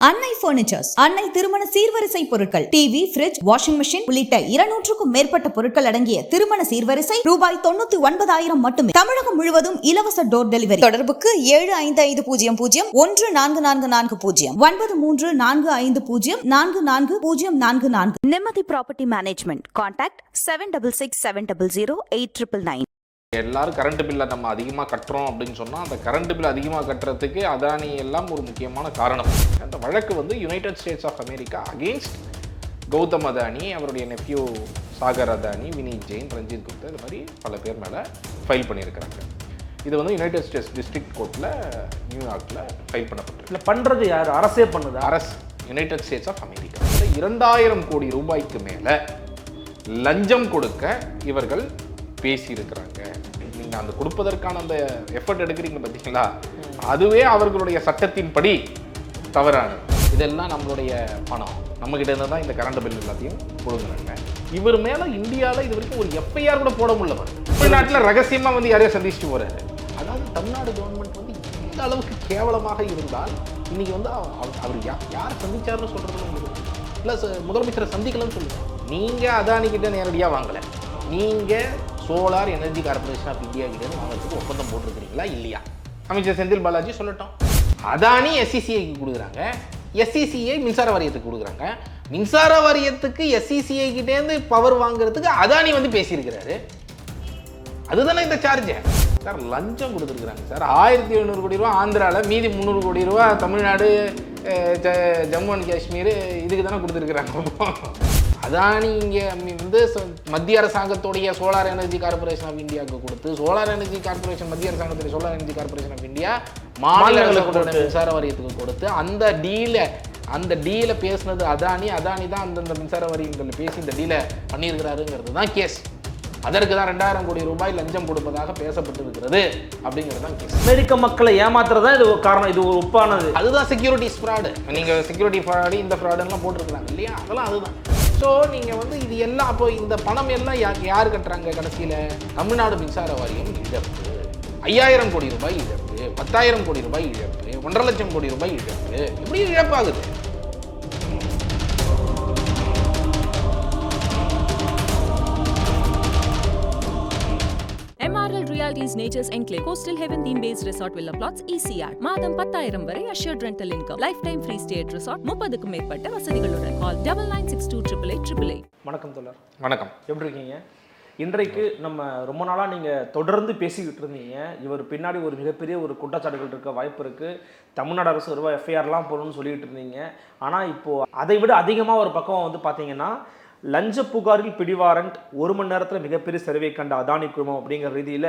அன்னை பர்னிச்சர்ஸ், அன்னை திருமண சீர்வரிசை பொருட்கள், டிவி, ஃபிரிட்ஜ், வாஷிங் மெஷின் உள்ளிட்ட 200க்கும் மேற்பட்ட பொருட்கள் அடங்கிய திருமண சீர்வரிசை ரூபாய் 99,000 மட்டுமே. தமிழகம் முழுவதும் இலவச டோர் டெலிவரி. தொடர்புக்கு 7550144440 9345044044. நிம்மதி ப்ராப்பர்ட்டி மேனேஜ்மெண்ட். கான்டாக்ட் 7667008999. எல்லாரும் கரண்ட் பில்லை நம்ம அதிகமாக கட்டுறோம் அப்படின்னு சொன்னால் அந்த கரண்ட் பில் அதிகமாக கட்டுறதுக்கு அதானி எல்லாம் ஒரு முக்கியமான காரணம். அந்த வழக்கு வந்து United States of America against Gautam Adani, அவருடைய நெஃப்யூ சாகர் அதானி, வினீத் ஜெயின், ரஞ்சித் குப்தா, இது மாதிரி பல பேர் மேலே ஃபைல் பண்ணியிருக்கிறாங்க. இது வந்து யுனைடெட் ஸ்டேட்ஸ் டிஸ்ட்ரிக்ட் கோர்ட்டில் நியூயார்க்கில் ஃபைல் பண்ணப்பட்டிருக்கு. இல்லை பண்ணுறது யார்? அரசே பண்ணுது. அரசு, யுனைடெட் ஸ்டேட்ஸ் ஆஃப் அமெரிக்கா. 2000 கோடி ரூபாய்க்கு மேலே லஞ்சம் கொடுக்க இவர்கள் பேசியிருக்கிறாங்க. நீங்கள் அந்த கொடுப்பதற்கான அந்த எஃபர்ட் எடுக்கிறீங்க பார்த்தீங்களா, அதுவே அவர்களுடைய சட்டத்தின்படி தவறானது. இதெல்லாம் நம்மளுடைய பணம், நம்மகிட்ட இருந்து தான் இந்த கரண்ட் பில் எல்லாத்தையும் கொடுக்குறாங்க. இவர் மேலே இந்தியாவில் இது வரைக்கும் ஒரு எஃப்ஐஆர் கூட போட முடியல. தமிழ்நாட்டில் ரகசியமாக வந்து யாரையும் சந்திச்சுட்டு போகிறாரு. அதாவது தமிழ்நாடு கவர்மெண்ட் வந்து இந்த அளவுக்கு கேவலமாக இருந்தால் இன்னைக்கு வந்து அவர் யார் சந்திச்சாருன்னு சொல்கிறது ப்ளஸ் முதலமைச்சரை சந்திக்கலன்னு சொல்லுங்கள். நீங்கள் அதானிக்கிட்ட நேரடியாக வாங்கலை, நீங்கள் solar energy corporation of India கிட்ட வாங்கிறதுக்கு ஒப்பந்தம் போட்டிருக்கிறீங்களா இல்லையா? அமைச்சர் செந்தில் பாலாஜி சொல்லட்டும். அதானி எஸ்இசிஐக்கு கொடுக்குறாங்க, எஸ்இசிஐ மின்சார வாரியத்துக்கு கொடுக்குறாங்க. மின்சார வாரியத்துக்கு எஸ்இசிஐ கிட்டேருந்து பவர் வாங்குறதுக்கு அதானி வந்து பேசியிருக்கிறாரு. அதுதானே இந்த சார்ஜ் சார். லஞ்சம் கொடுத்துருக்குறாங்க சார். 1700 கோடி ரூபா ஆந்திராவில், மீதி 300 கோடி ரூபா தமிழ்நாடு, ஜம்மு அண்ட் காஷ்மீர், இதுக்கு தானே கொடுத்துருக்குறாங்க. அதானி இங்கே வந்து மத்திய அரசாங்கத்துடைய சோலார் எனர்ஜி கார்பரேஷன் ஆஃப் இந்தியாவுக்கு கொடுத்து, சோலார் எனர்ஜி கார்பரேஷன் மத்திய அரசாங்கத்துடைய solar energy corporation of India மாநில அரசுகளோட மின்சார வாரியத்துக்கு கொடுத்து அந்த டீலை பேசினது அதானி தான் அந்தந்த மின்சார வாரியங்கள் பேசி இந்த டீலை பண்ணியிருக்கிறாருங்கிறது தான் கேஸ். அதற்கு தான் 2000 கோடி ரூபாய் லஞ்சம் கொடுப்பதாக பேசப்பட்டிருக்கிறது அப்படிங்கிறது தான் கேஸ். அமெரிக்க மக்களை ஏமாத்துறதா இது ஒரு காரணம். இது ஒரு ஒப்பானது. அதுதான் செக்யூரிட்டிஸ் ஃப்ராடு. நீங்கள் செக்யூரிட்டி ஃப்ராடு, இந்த ஃப்ராடுலாம் போட்டிருக்கிறாங்க இல்லையா, அதெல்லாம் அதுதான். ஸோ நீங்கள் வந்து இது எல்லாம் அப்போ இந்த பணம் எல்லாம் யார் கட்டுறாங்க? கடைசியில் தமிழ்நாடு மின்சார வாரியம் இழப்பு 5000 கோடி ரூபாய் இழப்பு, 10,000 கோடி ரூபாய் இழப்பு, 1.5 லட்சம் கோடி ரூபாய் இழப்பு. எப்படி இழப்பாகுது? MRL Realty's Nature's Enclave Coastal Heaven Theme Based Resort Villa Plots ECR மாதம் 10,000 வரை assured rental income, lifetime free stay at resort, 30க்கும் மேற்பட்ட வசதிகளுடன். Call 9962888888. வணக்கம் தோழர். வணக்கம். எப்படி இருக்கீங்க? இன்றைக்கு நம்ம ரொம்ப நாளாக நீங்கள் தொடர்ந்து பேசிக்கிட்டு இருந்தீங்க, இவர் பின்னாடி ஒரு மிகப்பெரிய ஒரு குற்றச்சாட்டுகள் இருக்க வாய்ப்பு இருக்குது, தமிழ்நாடு அரசு ரூபாய் எஃப்ஐஆர்லாம் போடணும்னு சொல்லிட்டு இருந்தீங்க. ஆனால் இப்போது அதை விட அதிகமாக ஒரு பக்கம் வந்து பார்த்தீங்கன்னா, லஞ்ச புகாரில் பிடிவாரண்ட் 1 மணி நேரத்தில் மிகப்பெரிய சரிவை கண்ட அதானி குழுமம் அப்படிங்கிற ரீதியில்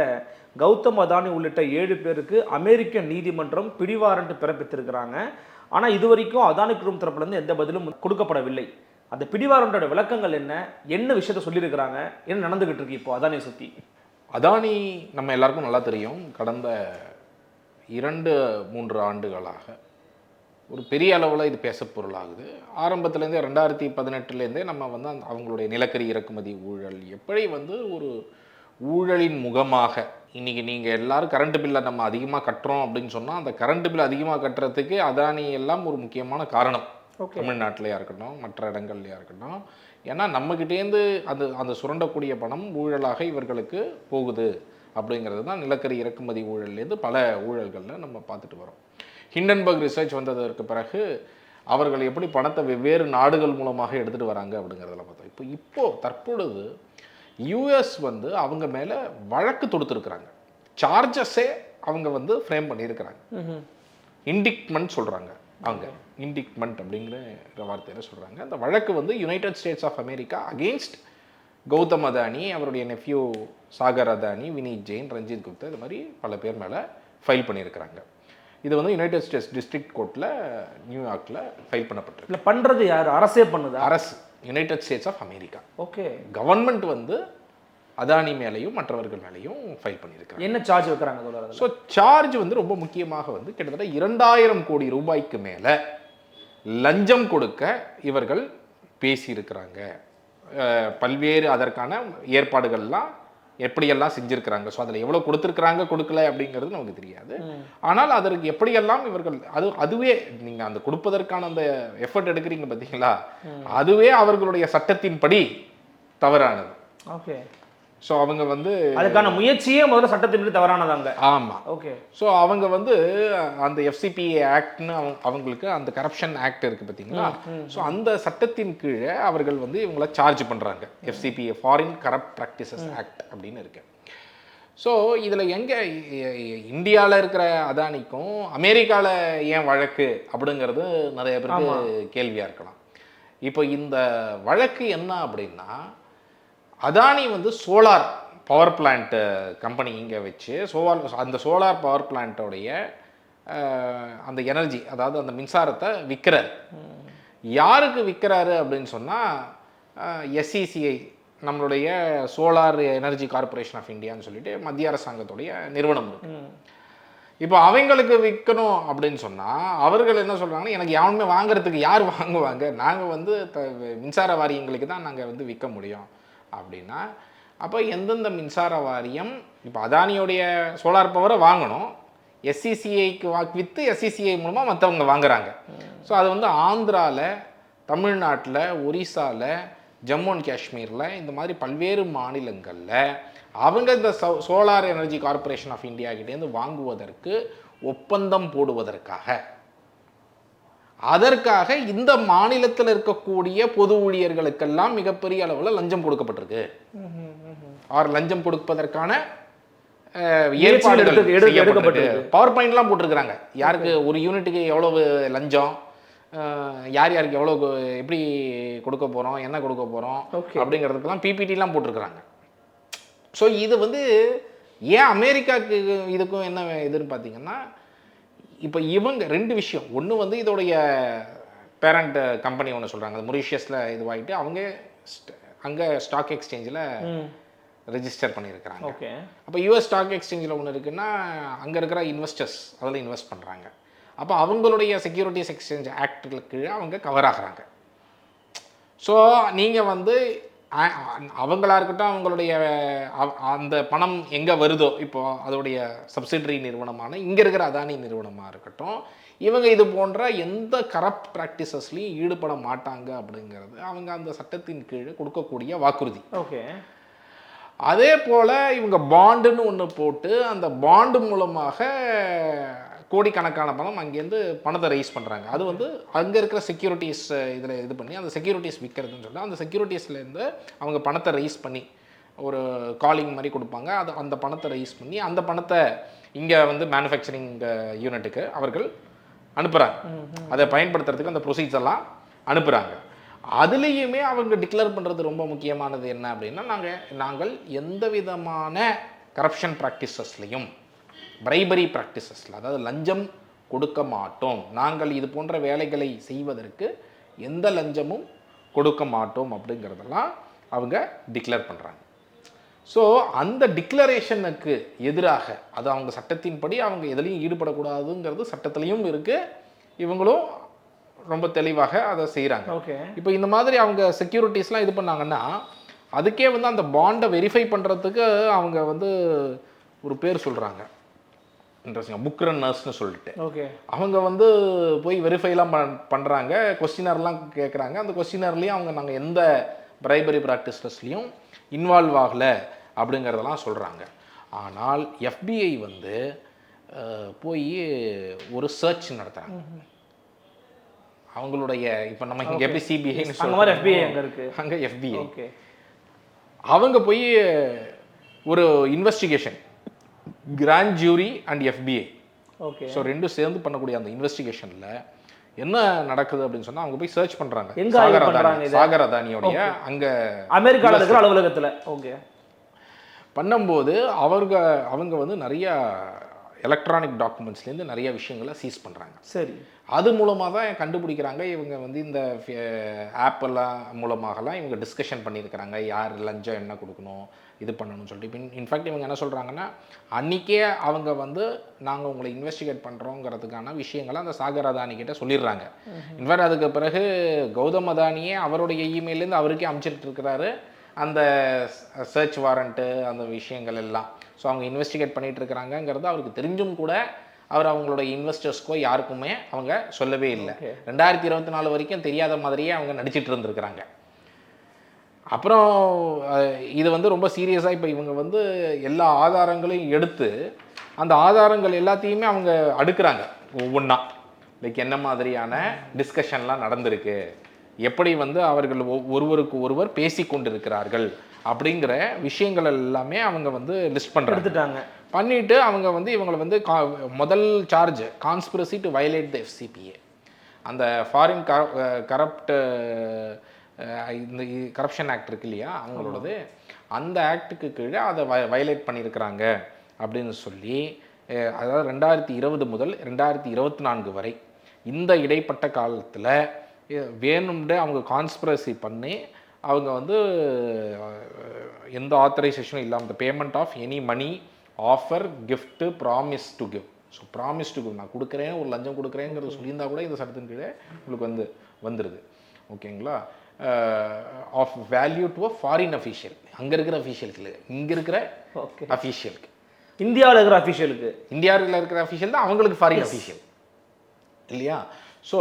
கௌதம் அதானி உள்ளிட்ட 7 பேருக்கு அமெரிக்க நீதிமன்றம் பிடிவாரண்ட் பிறப்பித்திருக்கிறாங்க. ஆனால் இது வரைக்கும் அதானி குழுமம் தரப்புலேருந்து எந்த பதிலும் கொடுக்கப்படவில்லை. அந்த பிடிவாரண்டோட விளக்கங்கள் என்ன விஷயத்த சொல்லியிருக்கிறாங்க, என்ன நடந்துகிட்டு இருக்கு இப்போ அதானியை சுற்றி? அதானி நம்ம எல்லாருக்கும் நல்லா தெரியும். கடந்த 2-3 ஆண்டுகளாக ஒரு பெரிய அளவில் இது பேச பொருளாகுது. ஆரம்பத்துலேருந்தே 2018லேருந்தே நம்ம வந்து அவங்களுடைய நிலக்கரி இறக்குமதி ஊழல் எப்படி வந்து ஒரு ஊழலின் முகமாக இன்றைக்கி நீங்கள் எல்லோரும் கரண்ட் பில்லை நம்ம அதிகமாக கட்டுறோம் அப்படின்னு சொன்னால் அந்த கரண்ட் பில் அதிகமாக கட்டுறதுக்கு அதானி எல்லாம் ஒரு முக்கியமான காரணம். தமிழ்நாட்டிலையா இருக்கட்டும், மற்ற இடங்கள்லையா இருக்கட்டும். ஏன்னா நம்மக்கிட்டேருந்து அந்த சுரண்டக்கூடிய பணம் ஊழலாக இவர்களுக்கு போகுது அப்படிங்கிறது தான் நிலக்கரி இறக்குமதி ஊழல்லேருந்து பல ஊழல்களில் நம்ம பார்த்துட்டு வரோம். ஹிண்டன்பர்க் ரிசர்ச் வந்ததற்கு பிறகு அவர்கள் எப்படி பணத்தை வெவ்வேறு நாடுகள் மூலமாக எடுத்துகிட்டு வராங்க அப்படிங்கிறதுல பார்த்தோம். இப்போ தற்பொழுது யூஎஸ் வந்து அவங்க மேலே வழக்கு தொடுத்துருக்குறாங்க. சார்ஜஸே அவங்க வந்து ஃப்ரேம் பண்ணியிருக்கிறாங்க. இண்டிக்மெண்ட் சொல்கிறாங்க, அவங்க இண்டிக்மெண்ட் அப்படிங்கிற வார்த்தையில் சொல்கிறாங்க. அந்த வழக்கு வந்து United States of America against Gautam Adani, அவருடைய நெஃப்யூ சாகர் அதானி, வினீத் ஜெயின், ரஞ்சித் குப்தா, இது மாதிரி பல பேர் மேலே ஃபைல் பண்ணியிருக்கிறாங்க. இது வந்து யுனைடெட் ஸ்டேட்ஸ் டிஸ்ட்ரிக்ட் கோர்ட்டில் நியூயார்க்கில் ஃபைல் பண்ணப்பட்டிருக்கு. இல்லை பண்ணுறது யார்? அரசே பண்ணுது. அரசு, United States of America. Okay. Government வந்து அதானி மேலேயும் மற்றவர்கள் மேலேயும் ஃபைல் பண்ணியிருக்காங்க. என்ன சார்ஜ் வைக்கிறாங்க? ஸோ சார்ஜ் வந்து ரொம்ப முக்கியமாக வந்து கிட்டத்தட்ட 2000 கோடி ரூபாய்க்கு மேலே லஞ்சம் கொடுக்க இவர்கள் பேசியிருக்கிறாங்க. பல்வேறு அதற்கான ஏற்பாடுகள்லாம் எப்படியெல்லாம் செஞ்சுருக்கிறாங்க. ஸோ அதில் எவ்வளோ கொடுத்துருக்குறாங்க கொடுக்கல அப்படிங்கிறது நமக்கு தெரியாது. ஆனால் அதற்கு எப்படியெல்லாம் இவர்கள் அதுவே நீங்கள் அந்த கொடுப்பதற்கான அந்த எஃபர்ட் எடுக்கிறீங்க பார்த்தீங்களா, அதுவே அவர்களுடைய சட்டத்தின்படி தவறானது. ஓகே. ஸோ அவங்க வந்து அதுக்கான முயற்சியே முதல்ல சட்டத்தின்படி தவறானதாங்க. ஆமாம். ஓகே. ஸோ அவங்க வந்து அந்த FCPA ஆக்ட்னு அவங்களுக்கு அந்த கரப்ஷன் ஆக்ட் இருக்குது பார்த்தீங்களா, ஸோ அந்த சட்டத்தின் கீழே அவர்கள் வந்து இவங்கள சார்ஜ் பண்ணுறாங்க. FCPA foreign corrupt practices act அப்படின்னு இருக்கு. ஸோ இதில் எங்கே இந்தியாவில் இருக்கிற அதானிக்கும் அமெரிக்காவில் ஏன் வழக்கு அப்படிங்கிறது நிறைய பேருக்கு கேள்வியாக இருக்கலாம். இப்போ இந்த வழக்கு என்ன அப்படின்னா, அதானி வந்து சோலார் பவர் பிளான்ட் கம்பெனி இங்கே வச்சு அந்த சோலார் பவர் பிளான்ட்டோடைய அந்த எனர்ஜி, அதாவது அந்த மின்சாரத்தை விற்கிறார். யாருக்கு விற்கிறாரு அப்படின்னு சொன்னால் SECI, நம்மளுடைய சோலார் எனர்ஜி கார்பரேஷன் ஆஃப் இந்தியான்னு சொல்லிட்டு மத்திய அரசாங்கத்துடைய நிறுவனம் இருக்கு. இப்போ அவங்களுக்கு விற்கணும் அப்படின்னு சொன்னால் அவர்கள் என்ன சொல்கிறாங்கன்னா, எனக்கு யாருமே வாங்குறதுக்கு யார் வாங்குவாங்க, நாங்கள் வந்து மின்சார வாரியங்களுக்கு தான் நாங்கள் வந்து விற்க முடியும் அப்படின்னா, அப்போ எந்தெந்த மின்சார வாரியம் இப்போ அதானியோடைய சோலார் பவரை வாங்கணும், SECIக்கு விற்று SECI மூலமாக மற்றவங்க வாங்குறாங்க. ஸோ அது வந்து ஆந்திராவில், தமிழ்நாட்டில், ஒரிசாவில், ஜம்மு அண்ட் காஷ்மீரில், இந்த மாதிரி பல்வேறு மாநிலங்களில் அவங்க இந்த solar energy corporation of India கிட்டேருந்து வாங்குவதற்கு ஒப்பந்தம் போடுவதற்காக, அதற்காக இந்த மாநிலத்தில் இருக்கக்கூடிய பொது ஊழியர்களுக்கெல்லாம் மிகப்பெரிய அளவில் லஞ்சம் கொடுக்கப்பட்டிருக்கு. லஞ்சம் கொடுப்பதற்கான ஏற்பாடுகள் எடுக்கப்பட்டிருக்கு. பவர் பாயிண்ட்லாம் போட்டிருக்கிறாங்க. யாருக்கு ஒரு யூனிட்டுக்கு எவ்வளவு லஞ்சம், யார் யாருக்கு எவ்வளோ, எப்படி கொடுக்க போகிறோம், என்ன கொடுக்க போகிறோம் அப்படிங்கிறதுக்கெல்லாம் PPTலாம் போட்டிருக்கிறாங்க. ஸோ இது வந்து ஏன் அமெரிக்காவுக்கு இதுக்கும் என்ன இதுன்னு பார்த்தீங்கன்னா, இப்போ இவங்க ரெண்டு விஷயம். ஒன்று வந்து இதோடைய பேரண்ட் கம்பெனி ஒன்று சொல்கிறாங்க, அது மொரீஷியஸில் இதுவாகிட்டு அவங்க அங்கே ஸ்டாக் எக்ஸ்சேஞ்சில் ரெஜிஸ்டர் பண்ணியிருக்கிறாங்க. ஓகே. அப்போ US ஸ்டாக் எக்ஸ்சேஞ்சில் ஒன்று இருக்குன்னா அங்கே இருக்கிற இன்வெஸ்டர்ஸ் அதில் இன்வெஸ்ட் பண்ணுறாங்க. அப்போ அவங்களுடைய செக்யூரிட்டிஸ் எக்ஸ்சேஞ்ச் ஆக்டுக்கு அவங்க கவர் ஆகிறாங்க. ஸோ நீங்கள் வந்து அவங்களா இருக்கட்டும், அவங்களுடைய அந்த பணம் எங்கே வருதோ, இப்போ அதோடைய சப்சிடரி நிறுவனமான இங்கே இருக்கிற அதானி நிறுவனமாக இருக்கட்டும், இவங்க இது போன்ற எந்த கரப்ட் ப்ராக்டிசஸ்லையும் ஈடுபட மாட்டாங்க அப்படிங்கிறது அவங்க அந்த சட்டத்தின் கீழே கொடுக்கக்கூடிய வாக்குறுதி. ஓகே. அதே போல் இவங்க பாண்டுன்னு ஒன்று போட்டு அந்த பாண்டு மூலமாக கோடிக்கணக்கான பணம் அங்கேருந்து பணத்தை ரைஸ் பண்ணுறாங்க. அது வந்து அங்கே இருக்கிற செக்யூரிட்டிஸ் இதில் இது பண்ணி அந்த செக்யூரிட்டிஸ் விற்கிறதுன்னு சொல்லிட்டு அந்த செக்யூரிட்டிஸ்லேருந்து அவங்க பணத்தை ரைஸ் பண்ணி ஒரு காலிங் மாதிரி கொடுப்பாங்க. அது அந்த பணத்தை ரைஸ் பண்ணி அந்த பணத்தை இங்கே வந்து மேனுஃபேக்சரிங் யூனிட்டுக்கு அவர்கள் அனுப்புகிறாங்க. அதை பயன்படுத்துறதுக்கு அந்த ப்ரொசீஜர்ஸ் எல்லாம் அனுப்புகிறாங்க. அதுலேயுமே அவங்க டிக்ளேர் பண்ணுறது ரொம்ப முக்கியமானது என்ன அப்படின்னா, நாங்கள் எந்த விதமான கரப்ஷன் ப்ராக்டிசஸ்லையும் பிரைபரி ப்ராக்டிசஸில், அதாவது லஞ்சம் கொடுக்க மாட்டோம், நாங்கள் இது போன்ற வேலைகளை செய்வதற்கு எந்த லஞ்சமும் கொடுக்க மாட்டோம் அப்படிங்கிறதெல்லாம் அவங்க டிக்ளேர் பண்ணுறாங்க. ஸோ அந்த டிக்ளரேஷனுக்கு எதிராக, அது அவங்க சட்டத்தின்படி அவங்க எதுலேயும் ஈடுபடக்கூடாதுங்கிறது சட்டத்திலையும் இருக்குது, இவங்களும் ரொம்ப தெளிவாக அதை செய்கிறாங்க. ஓகே. இப்போ இந்த மாதிரி அவங்க செக்யூரிட்டிஸ்லாம் இது பண்ணாங்கன்னா அதுக்கே வந்து அந்த பாண்டை வெரிஃபை பண்ணுறதுக்கு அவங்க வந்து ஒரு பேர் சொல்கிறாங்க, இன்ட்ரெஸ்டிங், புக் ரன்னர்ஸ்னு சொல்லிட்டு. ஓகே. அவங்க வந்து போய் வெரிஃபைலாம் பண்ணுறாங்க, கொஸ்டினர்லாம் கேட்குறாங்க. அந்த கொஸ்டினர்லேயும் அவங்க நாங்கள் எந்த பிரைபரி ப்ராக்டிசஸ்லையும் இன்வால்வ் ஆகலை அப்படிங்கிறதெல்லாம் சொல்கிறாங்க. ஆனால் FBI வந்து போய் ஒரு சர்ச் நடத்துகிறாங்க. அவங்களுடைய இப்போ நம்ம இங்கே எப்படி CBIன்னு சொல்லுவாங்க, FBI அங்கே இருக்குது, அங்கே FBI. ஓகே. அவங்க போய் ஒரு investigation, grand jury and FBI, okay, so ரெண்டும் சேர்ந்து பண்ணக்கூடிய அந்த இன்வெஸ்டிகேஷனில் என்ன நடக்குது அப்படின்னு சொன்னால் அவங்க போய் சர்ச் பண்ணுறாங்க. சாகர் அதானியோடைய அங்கே அமெரிக்காவில் இருக்கிற அலுவலகத்தில். ஓகே. பண்ணும்போது அவங்க வந்து நிறைய எலக்ட்ரானிக் டாக்குமெண்ட்ஸ்லேருந்து நிறைய விஷயங்களை சீஸ் பண்ணுறாங்க. சரி. அது மூலமாக தான் கண்டுபிடிக்கிறாங்க இவங்க வந்து இந்த ஆப்பெல்லாம் மூலமாகலாம் இவங்க டிஸ்கஷன் பண்ணியிருக்கிறாங்க, யார் லஞ்சம் என்ன கொடுக்கணும், இது பண்ணணும்னு சொல்லிட்டு. இப்போ இன்ஃபேக்ட் இவங்க என்ன சொல்கிறாங்கன்னா, அன்றைக்கே அவங்க வந்து நாங்கள் உங்களை இன்வெஸ்டிகேட் பண்ணுறோங்கிறதுக்கான விஷயங்களை அந்த சாகர் அதானிக்கிட்ட சொல்லிடுறாங்க. இன்ஃபேக்ட் அதுக்கு பிறகு கௌதம் அதானியே அவருடைய இமெயிலேருந்து அவருக்கே அனுப்பிச்சிட்டு இருக்கிறாரு, அந்த சர்ச் வாரண்ட்டு அந்த விஷயங்கள் எல்லாம். ஸோ அவங்க இன்வெஸ்டிகேட் பண்ணிகிட்டு இருக்கிறாங்கங்கிறது அவருக்கு தெரிஞ்சும் கூட அவர் அவங்களோட இன்வெஸ்டர்ஸ்க்கோ யாருக்குமே அவங்க சொல்லவே இல்லை. 2024 வரைக்கும் தெரியாத மாதிரியே அவங்க நடிச்சிட்டு இருந்திருக்கிறாங்க. அப்புறம் இது வந்து ரொம்ப சீரியஸாக இப்போ இவங்க வந்து எல்லா ஆதாரங்களையும் எடுத்து அந்த ஆதாரங்கள் எல்லாத்தையுமே அவங்க அடுக்குறாங்க ஒவ்வொன்றா. லைக் என்ன மாதிரியான டிஸ்கஷன்லாம் நடந்திருக்கு, எப்படி வந்து அவர்கள் ஒருவருக்கு ஒருவர் பேசி கொண்டிருக்கிறார்கள் அப்படிங்கிற விஷயங்கள் எல்லாமே அவங்க வந்து லிஸ்ட் பண்ணுறாங்க. பண்ணிவிட்டு அவங்க வந்து இவங்களை வந்து முதல் charge conspiracy to violate the FCPA, அந்த ஃபாரின் கரப்ட் இந்த கரப்ஷன் ஆக்ட் இருக்கு இல்லையா அவங்களோடது, அந்த ஆக்டுக்கு கீழே அதை வயலேட் பண்ணியிருக்கிறாங்க அப்படின்னு சொல்லி, அதாவது 2020 முதல் 2024 வரை இந்த இடைப்பட்ட காலத்தில் வேணும்னு அவங்க கான்ஸ்பிரசி பண்ணி அவங்க வந்து எந்த ஆத்தரைசேஷனும் இல்லாமல் இந்த payment of any money, offer, gift, promise to give. So promise to give, நான் கொடுக்குறேன், ஒரு லஞ்சம் கொடுக்குறேங்கிறது சொல்லியிருந்தா கூட இந்த சட்டத்தின் கீழே உங்களுக்கு வந்து வந்துடுது. ஓகேங்களா? Of value to a foreign official, அங்கே இருக்கிற அஃபீஷியலுக்கு இல்லை, இங்கே இருக்கிற அஃபீஷியலுக்கு, இந்தியாவில் இருக்கிற அஃபீஷியலுக்கு, இந்தியாவில் இருக்கிற அஃபீஷியல் தான் அவங்களுக்கு ஃபாரின் அஃபீஷியல் இல்லையா? ஸோ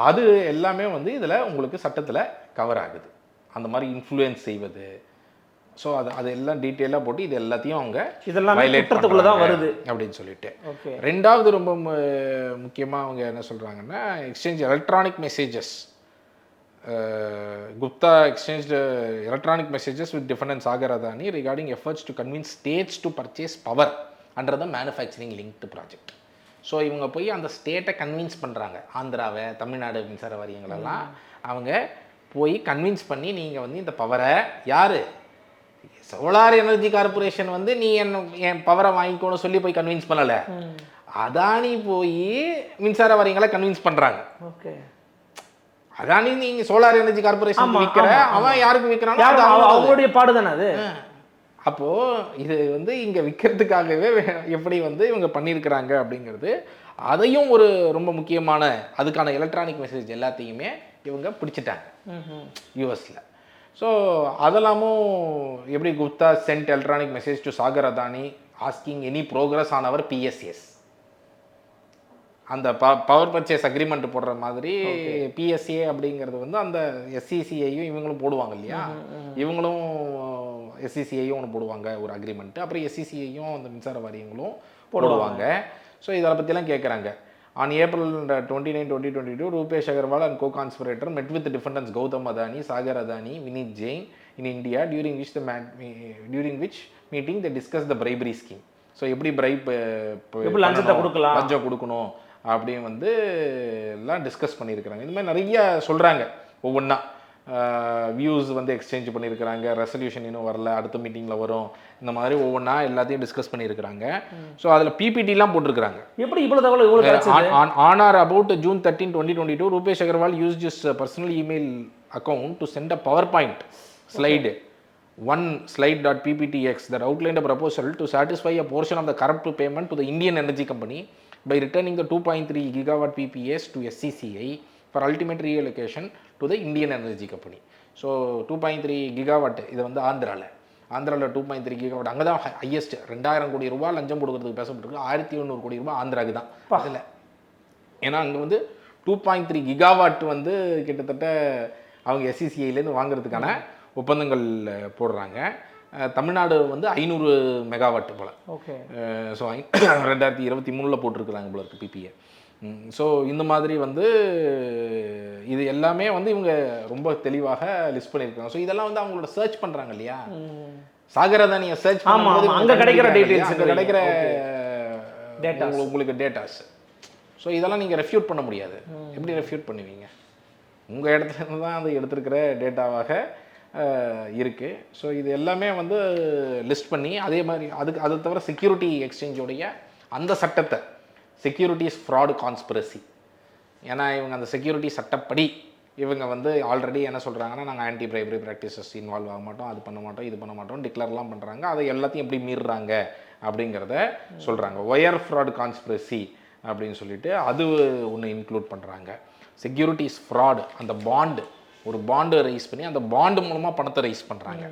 அது எல்லாமே வந்து இதில் உங்களுக்கு சட்டத்தில் கவர் ஆகுது. அந்த மாதிரி இன்ஃப்ளூயன்ஸ் செய்வது, ஸோ அது எல்லாம் டீட்டெயிலாக போட்டு இது எல்லாத்தையும் அவங்க இதெல்லாம் குற்றத்துக்குள்ள தான் வருது அப்படின்னு சொல்லிட்டு. ரெண்டாவது ரொம்ப முக்கியமாக அவங்க என்ன சொல்கிறாங்கன்னா, exchange electronic messages. Gupta exchanged electronic messages with defendant Sagar Adani regarding efforts to convince states to purchase power under the manufacturing linked project. So இவங்க போய் அந்த ஸ்டேட்டை கன்வின்ஸ் பண்ணுறாங்க, ஆந்திராவை, தமிழ்நாடு மின்சார வாரியங்களெல்லாம் அவங்க போய் கன்வின்ஸ் பண்ணி நீங்கள் வந்து இந்த பவரை யார், சோலார் எனர்ஜி கார்பரேஷன் வந்து நீ என் பவரை வாங்கிக்கோன்னு சொல்லி போய் கன்வின்ஸ் பண்ணலை, அதானி போய் மின்சார வாரியங்களை கன்வின்ஸ் பண்ணுறாங்க. ஓகே, அதானி நீங்க சோலார் எனர்ஜி கார்பரேஷன் விற்கிற, அவன் யாருக்கு விற்கிறானோ அவங்களுடைய பாடு தானே அது. அப்போ இது வந்து இங்க விற்கிறதுக்காகவே எப்படி வந்து இவங்க பண்ணியிருக்கிறாங்க அப்படிங்கிறது, அதையும் ஒரு ரொம்ப முக்கியமான அதுக்கான எலக்ட்ரானிக் மெசேஜ் எல்லாத்தையுமே இவங்க பிடிச்சிட்டாங்க யூஎஸ்ல. ஸோ அதெல்லாமும் எப்படி Gupta sent electronic message to Sagar Adani asking any progress on our PSAs, அந்த பவர் பர்ச்சேஸ் அக்ரிமெண்ட் போடுற மாதிரி PSA அப்படிங்கிறது வந்து அந்த SCCAயும் இவங்களும் போடுவாங்க இல்லையா, இவங்களும் SCCAயும் ஒன்று போடுவாங்க ஒரு அக்ரிமெண்ட்டு, அப்புறம் SCCAயும் அந்த மின்சார வாரியங்களும் போடுவாங்க. ஸோ இதை பற்றிலாம் கேட்குறாங்க. On April 29, 2022, Rupesh Agarwal and co-conspirator met with the defendants Gautam Adani, Sagar Adani, Vineet Jain in India, during which meeting they discussed the bribery scheme. So எப்படி லஞ்சம் கொடுக்கணும் அப்படின்னு வந்து எல்லாம் டிஸ்கஸ் பண்ணியிருக்கிறாங்க. இந்த மாதிரி நிறைய சொல்கிறாங்க. ஒவ்வொன்றா வியூஸ் வந்து எக்ஸ்சேஞ்ச் பண்ணியிருக்கிறாங்க, ரெசல்யூஷன் இன்னும் வரல, அடுத்த மீட்டிங்கில் வரும், இந்த மாதிரி ஒவ்வொன்றா எல்லாத்தையும் டிஸ்கஸ் பண்ணியிருக்கிறாங்க. ஸோ அதில் PPTலாம் போட்டிருக்கிறாங்க. எப்படி இவ்வளோ தகவல் on or about June 13, 2022, Rupesh Agarwal used his personal email account to send a PowerPoint slide, one.slide.pptx that outlined a proposal to satisfy a portion of the corrupt payment to the Indian Energy Company by returning the 2.3 gigawatt PPAs to SCCI for ultimate reallocation to the Indian Energy Company. So 2.3 gigawatt இது வந்து ஆந்திராவில் 2.3 gigawatt அங்கே தான் highest. 2000 கோடி ரூபாய் லஞ்சம் கொடுக்கறதுக்கு பேசப்பட்டிருக்கு, 1100 கோடி ரூபாய் ஆந்திராவுக்கு தான் அதில். ஏன்னா அங்கே வந்து 2.3 gigawatt வந்து கிட்டத்தட்ட அவங்க SCCIலேருந்து வாங்குறதுக்கான ஒப்பந்தங்கள் போடுறாங்க. தமிழ்நாடு வந்து 500 மெகாவாட் போல். ஓகே, ஸோ 2023 போட்டிருக்கிறாங்க போல இருக்குது PPA. ஸோ இந்த மாதிரி வந்து இது எல்லாமே வந்து இவங்க ரொம்ப தெளிவாக லிஸ்ட் பண்ணியிருக்காங்க. ஸோ இதெல்லாம் வந்து அவங்களோட சர்ச் பண்ணுறாங்க இல்லையா, சாகர் அதானியை சர்ச் பண்ணும்போது அங்கே கிடைக்கிற டீட்டெயில்ஸ், கிடைக்கிற உங்களுக்கு டேட்டாஸ். ஸோ இதெல்லாம் நீங்கள் ரெஃப்யூட் பண்ண முடியாது. எப்படி ரெஃப்யூட் பண்ணுவீங்க? உங்கள் இடத்துல தான் அது எடுத்துருக்கிற டேட்டாவாக இருக்குது. ஸோ இது எல்லாமே வந்து லிஸ்ட் பண்ணி அதே மாதிரி அது தவிர செக்யூரிட்டி எக்ஸ்சேஞ்சோடைய அந்த சட்டத்தை, செக்யூரிட்டிஸ் ஃப்ராடு கான்ஸ்பிரசி, ஏன்னா இவங்க அந்த செக்யூரிட்டி சட்டப்படி இவங்க வந்து ஆல்ரெடி என்ன சொல்கிறாங்கன்னா, நாங்கள் ஆன்டி பிரைபரி ப்ராக்டிசஸ் இன்வால்வ் ஆக மாட்டோம், அது பண்ண மாட்டோம், இது பண்ண மாட்டோம் டிக்ளேர்லாம் பண்ணுறாங்க. அதை எல்லாத்தையும் எப்படி மீறுறாங்க அப்படிங்கிறத சொல்கிறாங்க. ஒயர் ஃப்ராடு கான்ஸ்பிரசி அப்படின்னு சொல்லிட்டு அது ஒன்று இன்க்ளூட் பண்ணுறாங்க. செக்யூரிட்டிஸ் ஃப்ராடு, அந்த பாண்டு ஒரு பாண்டு ரைஸ் பண்ணி அந்த பாண்டு மூலமாக பணத்தை ரைஸ் பண்ணுறாங்க.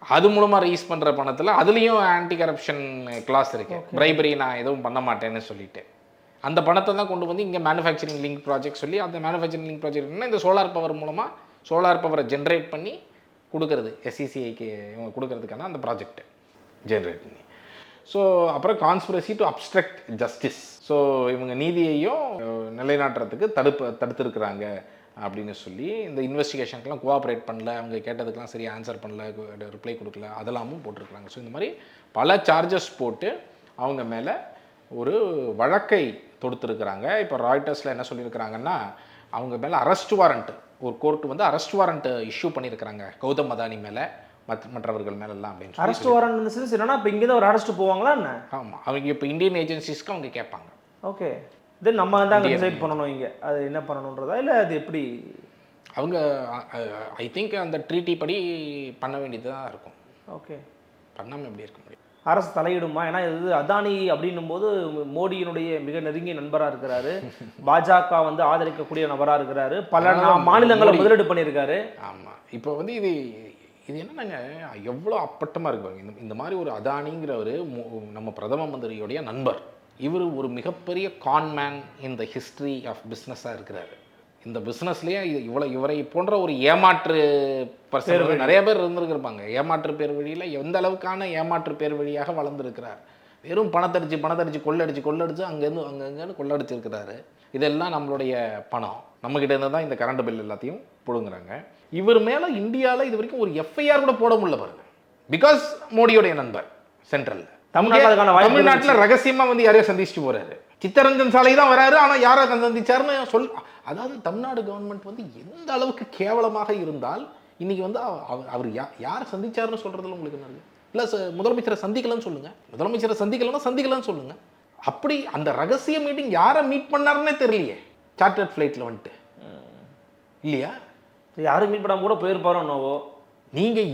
அது மூலமாக ரைஸ் பண்ணுற பணத்தில் அதுலேயும் ஆன்டி கரப்ஷன் கிளாஸ் இருக்குது. பிரைபரி நான் எதுவும் பண்ண மாட்டேன்னு சொல்லிட்டு அந்த பணத்தை தான் கொண்டு வந்து இங்கே மேனுஃபேக்சரிங் லிங்க் ப்ராஜெக்ட் சொல்லி அந்த மேனுஃபேக்சரிங் லிங்க் ப்ராஜெக்ட்னா இந்த சோலார் பவர் மூலமாக சோலார் பவரை ஜென்ரேட் பண்ணி கொடுக்கறது SECIக்கு இவங்க கொடுக்கறதுக்கான அந்த ப்ராஜெக்ட் ஜென்ரேட் பண்ணி. ஸோ அப்புறம் conspiracy to obstruct justice. So இவங்க நீதியையும் நிலைநாட்டுறதுக்கு தடுத்துருக்குறாங்க அப்படின்னு சொல்லி இந்த இன்வெஸ்டிகேஷனுக்கெலாம் கோஆப்ரேட் பண்ணல, அவங்க கேட்டதுக்கெலாம் சரி ஆன்சர் பண்ணல, ரிப்ளை கொடுக்கல, அதெல்லாமும் போட்டிருக்கிறாங்க. ஸோ இந்த மாதிரி பல சார்ஜஸ் போட்டு அவங்க மேலே ஒரு வழக்கை தொடுத்துருக்குறாங்க. இப்போ ராய்டர்ஸில் என்ன சொல்லியிருக்கிறாங்கன்னா, அவங்க மேலே அரெஸ்ட் வாரண்ட், ஒரு கோர்ட்டு வந்து அரெஸ்ட் வாரண்ட் இஷ்யூ பண்ணியிருக்கிறாங்க கௌதம் அதானி மேலே மற்றவர்கள் மேலெல்லாம் அப்படின்னு சொல்லி. அரெஸ்ட் வாரண்ட் என்னன்னா இப்போ இங்கே தான் ஒரு அரெஸ்ட் போவாங்களா என்ன? ஆமாம், அவங்க இப்போ இந்தியன் ஏஜென்சிஸ்க்கு அவங்க கேட்பாங்க. ஓகே, தென் நம்ம வந்து அங்கே டிசைட் பண்ணணும் இங்கே அது என்ன பண்ணணுன்றதா, இல்லை அது எப்படி? அவங்க ஐ திங்க் அந்த ட்ரீட்டி படி பண்ண வேண்டியது தான் இருக்கும். ஓகே, பண்ணாமல் எப்படி இருக்க முடியும்? அரசு தலையிடுமா? ஏன்னா இது அதானி அப்படின்னும் போது மோடியினுடைய மிக நெருங்கிய நண்பராக இருக்கிறாரு, பாஜக வந்து ஆதரிக்கக்கூடிய நபராக இருக்கிறாரு, பல மாநிலங்களை முதலீடு பண்ணியிருக்காரு. ஆமாம், இப்போ வந்து இது என்னன்னாங்க எவ்வளோ அப்பட்டமாக இருப்பாங்க. இந்த மாதிரி ஒரு அதானிங்கிறவர் நம்ம பிரதம மந்திரியுடைய நண்பர். இவர் ஒரு மிகப்பெரிய கான்மேன் இந்த ஹிஸ்ட்ரி ஆஃப் பிஸ்னஸாக இருக்கிறாரு. இந்த பிஸ்னஸ்லேயே இவரை போன்ற ஒரு ஏமாற்று பர்சன் நிறைய பேர் இருந்திருப்பாங்க. ஏமாற்று பேர் வழியில் எந்த அளவுக்கான ஏமாற்று பேர் வழியாக வளர்ந்துருக்கிறார். வெறும் பணத்தடிச்சு கொள்ளடிச்சு அங்கேருந்து கொள்ளடிச்சிருக்கிறாரு. இதெல்லாம் நம்மளுடைய பணம், நம்மக்கிட்ட இருந்து தான் இந்த கரண்ட் பில் எல்லாத்தையும் போடுங்கிறாங்க. இவர் மேலே இந்தியாவில் இது வரைக்கும் ஒரு FIR கூட போட முடியல பாருங்க. பிகாஸ் மோடியோடைய நண்பர் சென்ட்ரலில். தமிழ்நாட்டில் ரகசியமாக வந்து யாரையோ சந்திச்சுட்டு போறாரு. சித்தரஞ்சன் சாலை தான் வராரு, ஆனால் யாரை சந்திச்சாருன்னு அதாவது தமிழ்நாடு கவர்மெண்ட் வந்து எந்த அளவுக்கு கேவலமாக இருந்தால் இன்னைக்கு வந்து அவர் யாரை சந்திச்சாருன்னு சொல்றதுல உங்களுக்கு என்ன இருக்கு? இல்லை முதலமைச்சரை சந்திக்கலன்னு சொல்லுங்க, முதலமைச்சரை சந்திக்கலன்னு சொல்லுங்க. அப்படி அந்த ரகசிய மீட்டிங் யாரை மீட் பண்ணாருன்னே தெரியலையே. சார்ட்டர்ட் ஃப்ளைட்டில் வந்துட்டு இல்லையா, யாரும் மீட் பண்ணாம கூட போயிருப்பாரோ என்னவோ. நீங்கள்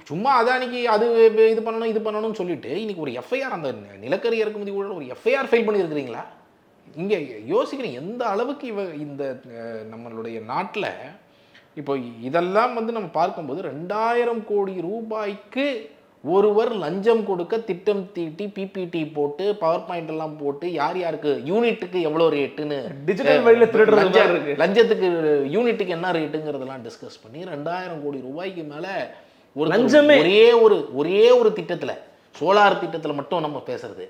சும்மா அதானிக்கு அது இது பண்ணணும்னு சொல்லிட்டு இன்னைக்கு ஒரு FIR அந்த நிலக்கரி இறக்குமதி கூட ஒரு FIR ஃபைல் பண்ணியிருக்கிறீங்களா? இங்கே யோசிக்கிறீங்க எந்த அளவுக்கு இந்த நம்மளுடைய நாட்டில் இப்போ இதெல்லாம் வந்து நம்ம பார்க்கும்போது 2000 கோடி ரூபாய்க்கு ஒருவர் லஞ்சம் கொடுக்க திட்டம் தீட்டி PPT போட்டு பவர் பாயிண்ட் எல்லாம் போட்டு யார் யாருக்கு யூனிட்டுக்கு எவ்வளோ ரேட்டுன்னு டிஜிட்டல் வழியில் திருடுறது, லஞ்சத்துக்கு யூனிட்டுக்கு என்ன ரேட்டுங்கிறதெல்லாம் டிஸ்கஸ் பண்ணி 2000 கோடி ரூபாய்க்கு மேலே ஒரு லஞ்சமே ஒரே ஒரு திட்டத்தில், சோலார் திட்டத்தில் மட்டும் நம்ம பேசுறது,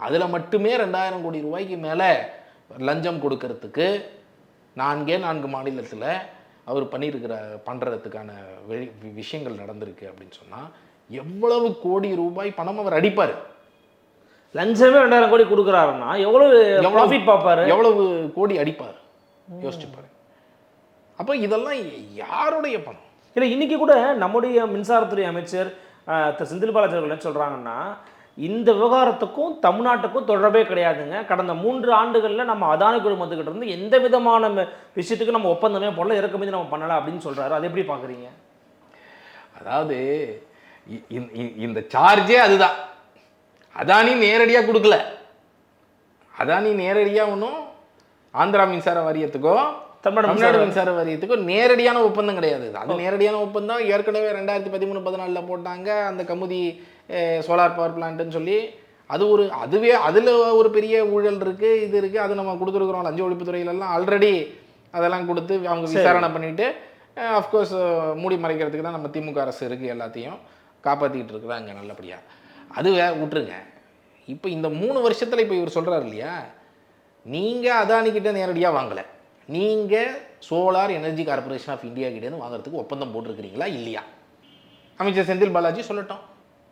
அதில் மட்டுமே 2000 கோடி ரூபாய்க்கு மேலே லஞ்சம் கொடுக்கறதுக்கு 4 மாநிலத்தில் அவர் பண்ணுறதுக்கான விஷயங்கள் நடந்திருக்கு அப்படின்னு சொன்னால் எவ்வளவு கோடி ரூபாய் பணம் அவர் அடிப்பார். லஞ்சமே 2000 கோடி கொடுக்குறாருன்னா எவ்வளவு ப்ராஃபிட் பார்ப்பாரு, எவ்வளவு கோடி அடிப்பார் யோசிச்சுப்பாரு. அப்போ இதெல்லாம் யாருடைய பணம்? இல்லை இன்னைக்கு கூட நம்முடைய மின்சாரத்துறை அமைச்சர் திரு செந்தில் பாலாஜி அவர்கள் என்ன சொல்கிறாங்கன்னா, இந்த விவகாரத்துக்கும் தமிழ்நாட்டுக்கும் தொடர்பே கிடையாதுங்க. கடந்த 3 ஆண்டுகளில் நம்ம அதானி குழுமத்துக்கிட்ட இருந்து எந்த விதமான விஷயத்துக்கு நம்ம ஒப்பந்தமே போடல, இறக்குமதி நம்ம பண்ணலை அப்படின்னு சொல்கிறாரு. அதை எப்படி பார்க்குறீங்க? அதாவது இந்த சார்ஜே அதுதான். அதானி நேரடியாக கொடுக்கல, அதானி நேரடியாக ஒன்றும் ஆந்திரா மின்சார வாரியத்துக்கோ தமிழ்நாடு மின்சார வாரியத்துக்கோ நேரடியான ஒப்பந்தம் கிடையாது. அது நேரடியான ஒப்பந்தம் ஏற்கனவே 2013-14 போட்டாங்க அந்த கமுதி சோலார் பவர் பிளான்ட்டுன்னு சொல்லி. அதில் ஒரு பெரிய ஊழல் இருக்குது, இது இருக்குது, அது நம்ம கொடுத்துருக்குறோம். லஞ்ச ஒழிப்புத்துறையிலெல்லாம் ஆல்ரெடி அதெல்லாம் கொடுத்து அவங்க விசாரணை பண்ணிவிட்டு அஃப்கோர்ஸ் மூடி மறைக்கிறதுக்கு தான் நம்ம திமுக அரசு இருக்குது, எல்லாத்தையும் காப்பாற்றிக்கிட்டு இருக்கிறாங்க நல்லபடியாக. அது விட்டுருங்க. இப்போ இந்த 3 வருஷத்தில் இப்போ இவர் சொல்கிறார் இல்லையா, நீங்கள் அதானிக்கிட்ட நேரடியாக வாங்கலை, நீங்கள் solar energy corporation of India கிட்டேருந்து வாங்குறதுக்கு ஒப்பந்தம் போட்டிருக்கிறீங்களா இல்லையா? அமைச்சர் செந்தில் பாலாஜி சொல்லட்டும்.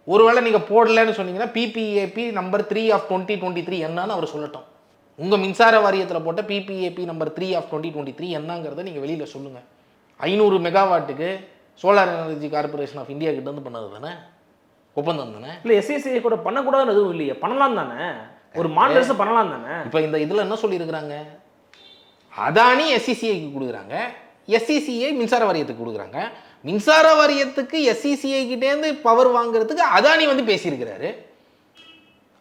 ஒருவேளை நீங்கள் போடலைன்னு சொன்னீங்கன்னா PPAP நம்பர் 3 ஆஃப் 2023 என்னன்னு அவர் சொல்லட்டும். உங்கள் மின்சார வாரியத்தில் போட்ட PPAP நம்பர் 3 ஆஃப் 2023 என்னங்கிறத நீங்கள் வெளியில் சொல்லுங்கள். 500 மெகாவாட்டுக்கு solar energy corporation of India கிட்டேருந்து பண்ணது தானே, ஒப்பந்தம் தானே. இல்லை SECI கூட பண்ணக்கூடாதுன்னு எதுவும் இல்லையே, பண்ணலாம் தானே, ஒரு மாநில பண்ணலாம் தானே. இப்போ இந்த இதில் என்ன சொல்லியிருக்கிறாங்க, அதானி SECIக்கு கொடுக்குறாங்க, SECI மின்சார வாரியத்துக்கு கொடுக்குறாங்க. மின்சார வாரியத்துக்கு SECI கிட்டேருந்து பவர் வாங்குறதுக்கு அதானி வந்து பேசியிருக்கிறாரு.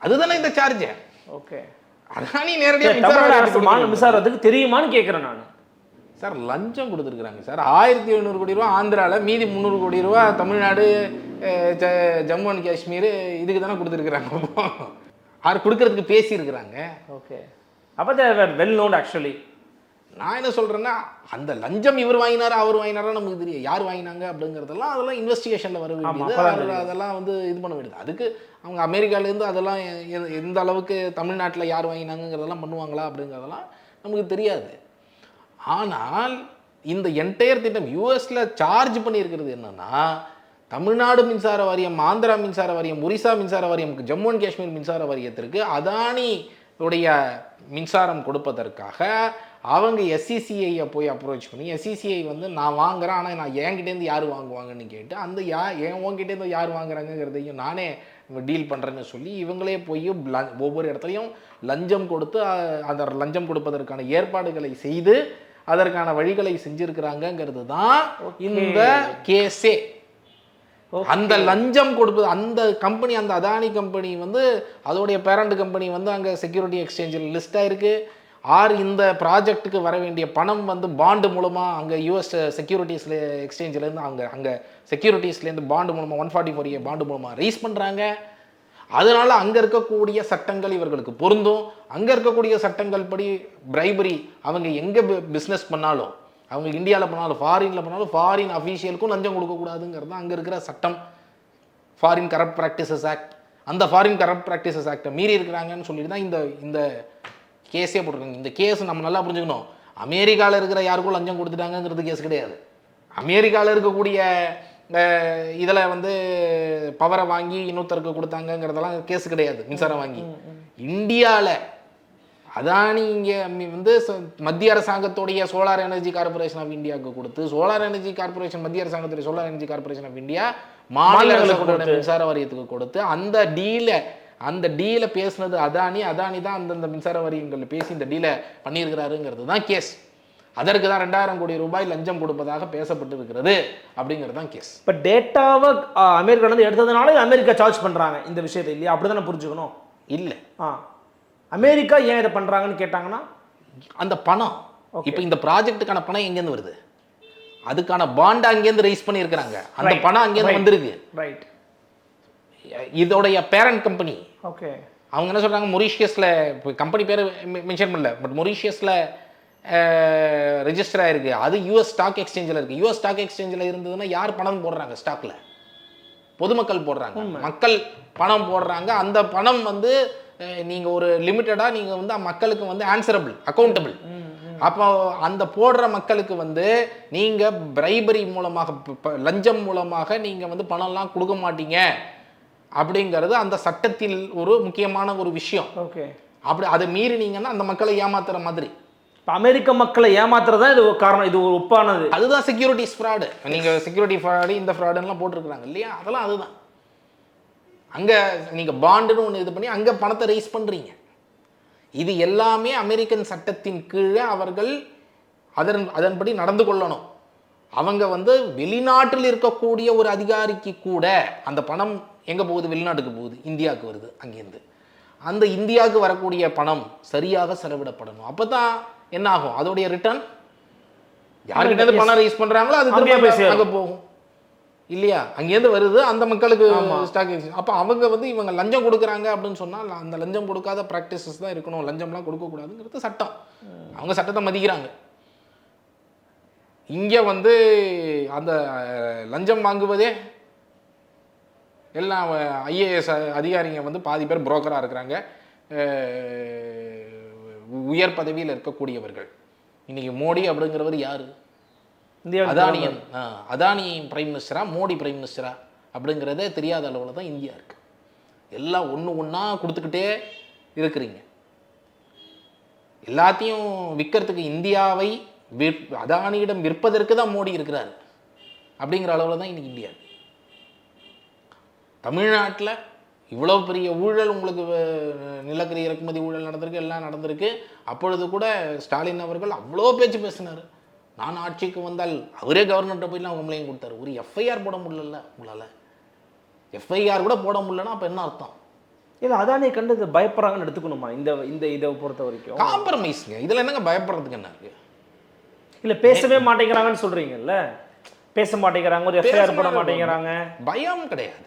அதுதானே இந்த சார்ஜ். ஓகே, அதானி நேரடியாக மின்சாரத்துக்கு தெரியுமான்னு கேட்குறேன் நான். சார் லஞ்சம் கொடுத்துருக்குறாங்க சார். 1700 கோடி ரூபா ஆந்திராவில், மீதி 300 கோடி ரூபா தமிழ்நாடு, ஜம்மு அண்ட் காஷ்மீர் இதுக்கு தானே கொடுத்துருக்குறாங்க. அவர் கொடுக்கறதுக்கு பேசியிருக்கிறாங்க. ஓகே, அப்போ தேர் வெல் நோன் ஆக்சுவலி. நான் என்ன சொல்கிறேன்னா, அந்த லஞ்சம் இவர் வாங்கினாரா அவர் வாங்கினாரா நமக்கு தெரியும். யார் வாங்கினாங்க அப்படிங்கிறதெல்லாம் அதெல்லாம் இன்வெஸ்டிகேஷனில் வர வேண்டியது. அதெல்லாம் வந்து இது பண்ண வேண்டியது. அதுக்கு அவங்க அமெரிக்காவிலேருந்து அதெல்லாம் எந்த அளவுக்கு தமிழ்நாட்டில் யார் வாங்கினாங்கிறதெல்லாம் பண்ணுவாங்களா அப்படிங்கிறதெல்லாம் நமக்கு தெரியாது. ஆனால் இந்த என்டையர் திட்டம் யூஎஸில் சார்ஜ் பண்ணியிருக்கிறது என்னன்னா, தமிழ்நாடு மின்சார வாரியம், ஆந்திரா மின்சார வாரியம், ஒரிசா மின்சார வாரியம், ஜம்மு அண்ட் காஷ்மீர் மின்சார வாரியத்திற்கு அதானியுடைய மின்சாரம் கொடுப்பதற்காக அவங்க எஸ்சிசிஐயை போய் அப்ரோச் பண்ணி, எஸ்சிசிஐ வந்து நான் வாங்குறேன், ஆனால் நான் என்கிட்டேருந்து யார் வாங்குவாங்கன்னு கேட்டு, அந்த உங்ககிட்டேருந்து யார் வாங்குறாங்கிறதையும் நானே டீல் பண்ணுறேன்னு சொல்லி இவங்களே போய் ஒவ்வொரு இடத்துலையும் லஞ்சம் கொடுத்து அந்த லஞ்சம் கொடுப்பதற்கான ஏற்பாடுகளை செய்து அதற்கான வழிகளை செஞ்சிருக்கிறாங்கிறது தான் இந்த கேஸே. அந்த லஞ்சம் கொடுப்பது, அந்த கம்பெனி, அந்த அதானி கம்பெனி வந்து அதோடைய பேரண்ட் கம்பெனி வந்து அங்கே செக்யூரிட்டி எக்ஸ்சேஞ்சில் லிஸ்ட் ஆயிருக்கு. இந்த ப்ராஜெக்ட்டுக்கு வர வேண்டிய பணம் வந்து பாண்டு மூலமாக அங்கே யூஎஸ் செக்யூரிட்டிஸில் எக்ஸ்சேஞ்சிலேருந்து அங்கே செக்யூரிட்டிஸ்லேருந்து பாண்டு மூலமாக 144A பாண்டு மூலமாக ரைஸ் பண்ணுறாங்க. அதனால் அங்கே இருக்கக்கூடிய சட்டங்கள் இவர்களுக்கு பொருந்தும். அங்கே இருக்கக்கூடிய சட்டங்கள் படி பிரைபரி அவங்க எங்கே பிஸ்னஸ் பண்ணாலும், அவங்க இந்தியாவில் பண்ணாலும் ஃபாரினில் பண்ணாலும் ஃபாரின் அஃபீஷியலுக்கும் லஞ்சம் கொடுக்கக்கூடாதுங்கிறது தான் அங்கே இருக்கிற சட்டம். Foreign corrupt practices act. அந்த ஃபாரின் கரப்ட் ப்ராக்டிசஸ் ஆக்டை மீறி இருக்கிறாங்கன்னு சொல்லிட்டு தான் இந்த கேஸே போட்டிருக்காங்க. இந்த கேஸ் நம்ம நல்லா புரிஞ்சுக்கணும். அமெரிக்காவில் இருக்கிற யாருக்கும் லஞ்சம் கொடுத்துட்டாங்கிறது கேஸ் கிடையாது. அமெரிக்காவில் இருக்கக்கூடிய இதில் வந்து பவரை வாங்கி இன்னொருத்தருக்கு கொடுத்தாங்கிறதெல்லாம் கேஸ் கிடையாது. மின்சாரம் வாங்கி இந்தியாவில் அதானி இங்கே வந்து மத்திய அரசாங்கத்துடைய சோலார் எனர்ஜி கார்பரேஷன் ஆஃப் இந்தியாவுக்கு கொடுத்து, சோலார் எனர்ஜி கார்பரேஷன் மத்திய அரசாங்கத்துடைய solar energy corporation of India மாநில மின்சார வாரியத்துக்கு கொடுத்து அந்த டீலை பேசினது அதானி தான் அந்தந்த மின்சார வாரியங்கள் பேசி இந்த டீலை பண்ணியிருக்கிறாருங்கிறது தான் கேஸ். அதற்கு தான் 2000 கோடி ரூபாய் லஞ்சம் கொடுப்பதாக பேசப்பட்டு இருக்கிறது அப்படிங்கிறது தான் கேஸ். இப்போ டேட்டாவை அமெரிக்காவிலேருந்து எடுத்ததுனால அமெரிக்கா சார்ஜ் பண்ணுறாங்க இந்த விஷயத்தை, இல்லையா? அப்படி தானே புரிஞ்சுக்கணும். இல்லை, அமெரிக்கா ஏன் இதை பண்ணுறாங்கன்னு கேட்டாங்கன்னா, அந்த பணம் இப்போ இந்த ப்ராஜெக்ட்டுக்கான பணம் எங்கேருந்து வருது? அதுக்கான பாண்ட் அங்கேருந்து ரைஸ் பண்ணியிருக்கிறாங்க. அந்த பணம் அங்கேருந்து வந்திருக்கு. ரைட். இதோடைய பேரண்ட் கம்பெனி, ஓகே, அவங்க என்ன சொல்கிறாங்க, மொரீஷியஸில், இப்போ கம்பெனி பேர் மென்ஷன் பண்ணல, பட் மொரீஷியஸில் ரெஜிஸ்டர் ஆகிருக்கு. அது யூஎஸ் ஸ்டாக் எக்ஸ்சேஞ்சில் இருக்குது. யூஎஸ் ஸ்டாக் எக்ஸ்சேஞ்சில் இருந்ததுன்னா யார் பணம் போடுறாங்க? ஸ்டாக்கில் பொதுமக்கள் போடுறாங்க, மக்கள் பணம் போடுறாங்க. அந்த பணம் வந்து நீங்கள் ஒரு லிமிட்டடாக நீங்கள் வந்து மக்களுக்கு வந்து ஆன்சரபிள், அக்கௌண்டபிள். அப்போ அந்த போடுற மக்களுக்கு வந்து நீங்கள் பிரைபரி மூலமாக, லஞ்சம் மூலமாக நீங்கள் வந்து பணம்லாம் கொடுக்க மாட்டீங்க அப்படிங்கிறது அந்த சட்டத்தில் ஒரு முக்கியமான ஒரு விஷயம். ஓகே, அப்படி அதை மீறினீங்கன்னா அந்த மக்களை ஏமாத்துற மாதிரி. இப்போ அமெரிக்க மக்களை ஏமாத்துறதா இது காரணம், இது ஒரு ஒப்பானது. அதுதான் செக்யூரிட்டிஸ் ஃப்ராடு. நீங்கள் செக்யூரிட்டி ஃப்ராடு, இந்த ஃப்ராடுலாம் போட்டிருக்கிறாங்க இல்லையா, அதெல்லாம் அதுதான். அங்கே நீங்கள் பாண்டுன்னு ஒன்று இது பண்ணி அங்கே பணத்தை ரைஸ் பண்ணுறீங்க. இது எல்லாமே அமெரிக்கன் சட்டத்தின் கீழே அவர்கள் அதன்படி நடந்து கொள்ளணும். அவங்க வந்து வெளிநாட்டில் இருக்கக்கூடிய ஒரு அதிகாரிக்கு கூட அந்த பணம் எங்கே போகுது? வெளிநாட்டுக்கு போகுது, இந்தியாவுக்கு வருது. அங்கேருந்து அந்த இந்தியாவுக்கு வரக்கூடிய பணம் சரியாக செலவிடப்படணும். அப்போ தான் என்ன ஆகும்? அதோடைய ரிட்டர்ன் யாருக்கிட்ட பணம் ரைஸ் பண்ணுறாங்களோ அது அங்கே போகும் இல்லையா? அங்கேருந்து வருது, அந்த மக்களுக்கு ஸ்டாக் எக்ஸ்சேஞ்ச். அப்போ அவங்க வந்து இவங்க லஞ்சம் கொடுக்குறாங்க அப்படின்னு சொன்னால் அந்த லஞ்சம் கொடுக்காத ப்ராக்டிசஸ் தான் இருக்கணும், லஞ்சம்லாம் கொடுக்கக்கூடாதுங்கிறது சட்டம். அவங்க சட்டத்தை மதிக்கிறாங்க. இங்கே வந்து அந்த லஞ்சம் வாங்குவதே எல்லாம் ஐஏஎஸ் அதிகாரிங்க வந்து பாதி பேர் புரோக்கராக இருக்கிறாங்க, உயர் பதவியில் இருக்கக்கூடியவர்கள். இன்னைக்கு மோடி அப்படிங்கிறவர் யாரு? அதானி பிரைம் மினிஸ்டரா, மோடி பிரைம் மினிஸ்டரா அப்படிங்கிறதே தெரியாத அளவில் தான் இந்தியா இருக்கு. எல்லாம் ஒன்றா கொடுத்துக்கிட்டே இருக்கிறீங்க. எல்லாத்தையும் விற்கிறதுக்கு, இந்தியாவை அதானியிடம் விற்பதற்கு தான் மோடி இருக்கிறாரு அப்படிங்கிற அளவில் தான் இன்னைக்கு இந்தியா. தமிழ்நாட்டில் இவ்வளோ பெரிய ஊழல், உங்களுக்கு நிலக்கரி இறக்குமதி ஊழல் நடந்திருக்கு, எல்லாம் நடந்திருக்கு. அப்பொழுது கூட ஸ்டாலின் அவர்கள் அவ்வளோ பேச்சு பேசினார். நான் ஆட்சிக்கு வந்தால் அவரே கவர்னர்கிட்ட போய்லாம் கம்ப்ளைண்ட் கொடுத்தாரு. ஒரு எஃப்ஐஆர் போட முடியல உங்களால். எஃப்ஐஆர் கூட போட முடியலன்னா அப்போ என்ன அர்த்தம்? இல்லை, அதானே கண்டு பயப்படுறாங்கன்னு எடுத்துக்கணுமா? இந்த இதை பொறுத்த வரைக்கும் காம்ப்ரமைஸ்ங்க. இதில் என்னங்க பயப்படுறதுக்கு என்ன இருக்குது? இல்ல பேசவே மாட்டேங்கிறாங்கன்னு சொல்றீங்கல்ல, பேச மாட்டேங்கிறாங்க, ஒரு எஃப்ஐஆர் போட மாட்டேங்கிறாங்க. பயம் கிடையாது,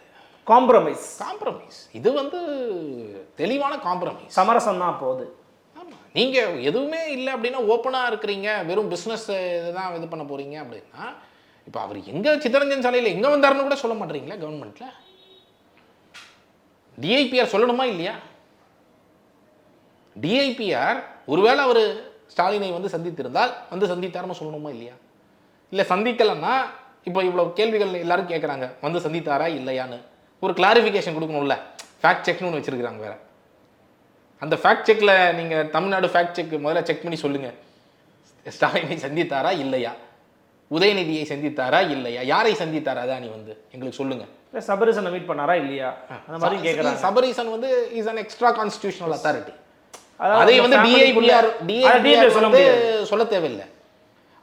காம்ப்ரமைஸ். இது வந்து தெளிவான காம்ப்ரமைஸ், சமரசம் தான் போகுது. ஆமாம், நீங்கள் எதுவுமே இல்லை அப்படின்னா ஓப்பனாக இருக்கிறீங்க, வெறும் பிஸ்னஸ் இதுதான் இது பண்ண போகிறீங்க அப்படின்னா, இப்போ அவர் எங்கே சித்தரஞ்சன் சாலையில் எங்கே வந்தாருன்னு கூட சொல்ல மாட்டேறீங்களா கவர்மெண்ட்டில்? டிஐபிஆர் சொல்லணுமா இல்லையா? டிஐபிஆர் ஒருவேளை அவர் ஸ்டாலினை வந்து சந்தித்திருந்தால் வந்து சந்தித்தார்னு சொல்லணுமா இல்லையா? இல்லை சந்திக்கலைன்னா இப்போ இவ்வளோ கேள்விகள் எல்லாரும் கேட்குறாங்க, வந்து சந்தித்தாரா இல்லையான்னு ஒரு கிளாரிஃபிகேஷன் கொடுக்கணும்ல. ஃபேக்ட் செக்னு ஒன்று வச்சுருக்கிறாங்க வேறு. அந்த ஃபேக்ட் செக்கில் நீங்கள் தமிழ்நாடு ஃபேக்ட் செக் முதல்ல செக் பண்ணி சொல்லுங்கள், ஸ்டாலினை சந்தித்தாரா இல்லையா, உதயநிதியை சந்தித்தாரா இல்லையா, யாரை சந்தித்தாரா அதானி வந்து எங்களுக்கு சொல்லுங்கள். சபரீசனை மீட் பண்ணாரா இல்லையா, அந்த மாதிரி கேட்குறாங்க. சபரீசன் வந்து is an extra constitutional authority, அதை வந்து டிஐபிஆர் வந்து சொல்ல தேவையில்லை.